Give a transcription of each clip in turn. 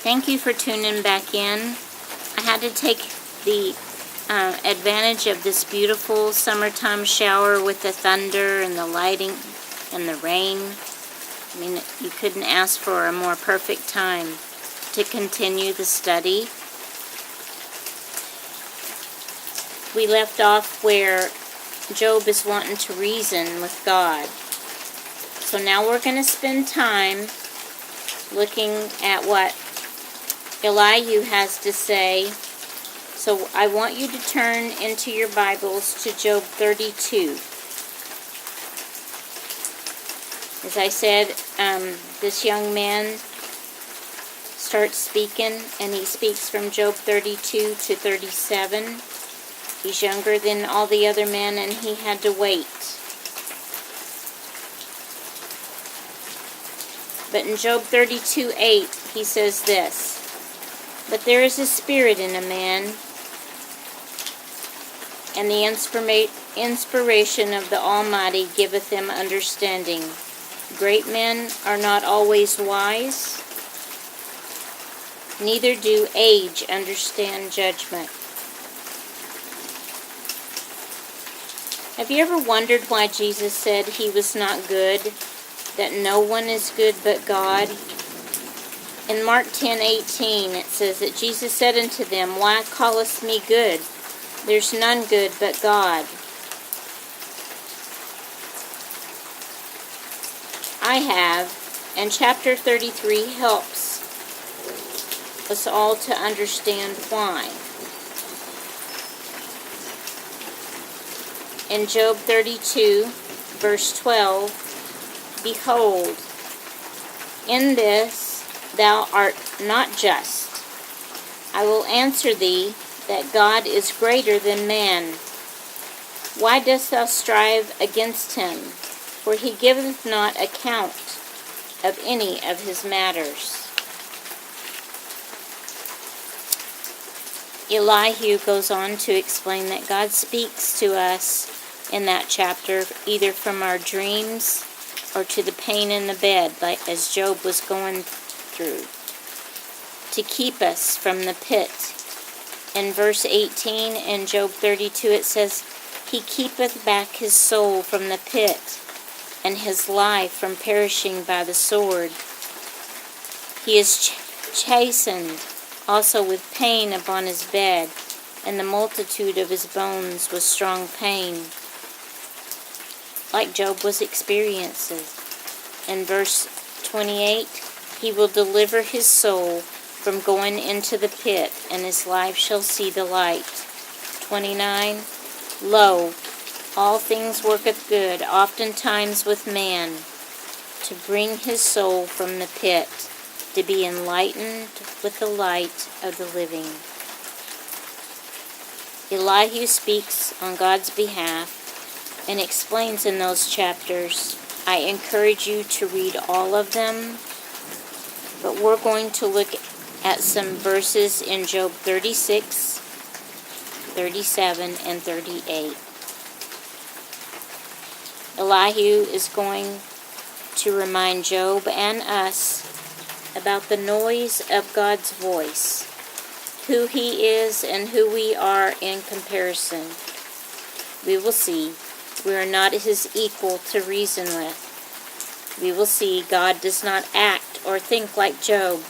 Thank you for tuning back in. I had to take the advantage of this beautiful summertime shower with the thunder and the lighting and the rain. I mean, you couldn't ask for a more perfect time to continue the study. We left off where Job is wanting to reason with God. So now we're going to spend time looking at what Elihu has to say. So I want you to turn into your Bibles to Job 32. As I said, this young man starts speaking, and he speaks from Job 32 to 37. He's younger than all the other men, and he had to wait. But in Job 32:8, he says this, "But there is a spirit in a man, and the inspiration of the Almighty giveth them understanding. Great men are not always wise, neither do age understand judgment." Have you ever wondered why Jesus said he was not good, that no one is good but God? In Mark 10:18 it says that Jesus said unto them, "Why callest me good? There's none good but God." I have, and chapter 33 helps us all to understand why. In Job 32, verse 12, "Behold, in this thou art not just. I will answer thee that God is greater than man. Why dost thou strive against him? For he giveth not account of any of his matters." Elihu goes on to explain that God speaks to us in that chapter, either from our dreams or to the pain in the bed, like as Job was going through, to keep us from the pit. In verse 18 in Job 32 it says, "He keepeth back his soul from the pit, and his life from perishing by the sword. He is chastened also with pain upon his bed, and the multitude of his bones with strong pain," like Job was experiencing. In verse 28, "He will deliver his soul from going into the pit, and his life shall see the light." 29, "Lo, all things worketh good, oftentimes with man, to bring his soul from the pit, to be enlightened with the light of the living." Elihu speaks on God's behalf and explains in those chapters. I encourage you to read all of them, but we're going to look at some verses in Job 36, 37, and 38. Elihu is going to remind Job and us about the noise of God's voice, who he is and who we are in comparison. We will see we are not his equal to reason with. We will see God does not act or think like Job,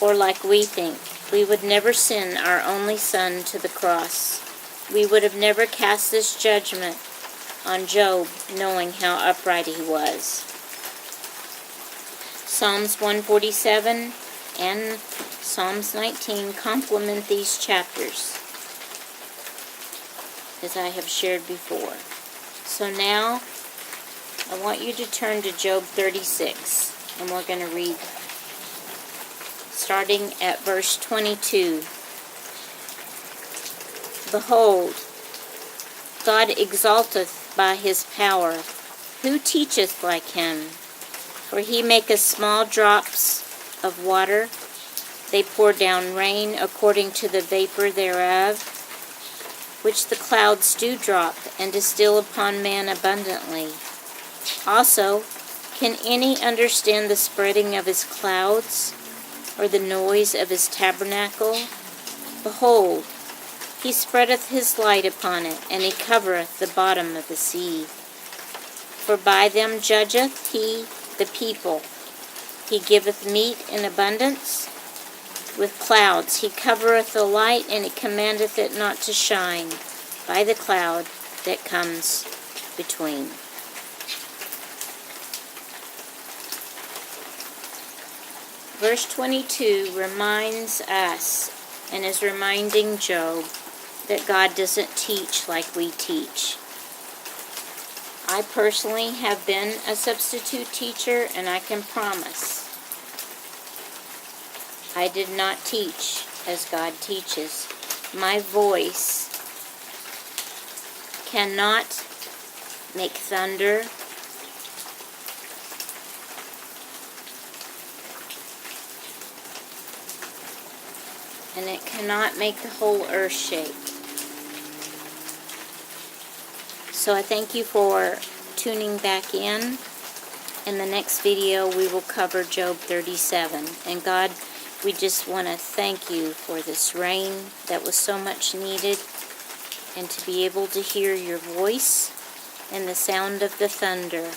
or like we think. We would never send our only son to the cross. We would have never cast this judgment on Job, knowing how upright he was. Psalms 147 and Psalms 19 complement these chapters, as I have shared before. So now, I want you to turn to Job 36, and we're going to read starting at verse 22. "Behold, God exalteth by his power. Who teacheth like him? For he maketh small drops of water. They pour down rain according to the vapor thereof, which the clouds do drop, and distill upon man abundantly. Also, can any understand the spreading of his clouds? or the noise of his tabernacle? Behold, he spreadeth his light upon it, and he covereth the bottom of the sea. For by them judgeth he the people. He giveth meat in abundance. With clouds he covereth the light, and he commandeth it not to shine by the cloud that comes between. Verse 22 reminds us, and is reminding Job, that God doesn't teach like we teach. I personally have been a substitute teacher, and I can promise I did not teach as God teaches. My voice cannot make thunder, and it cannot make the whole earth shake. So I thank you for tuning back in. In the next video, we will cover Job 37. And God, we just want to thank you for this rain that was so much needed, and to be able to hear your voice and the sound of the thunder.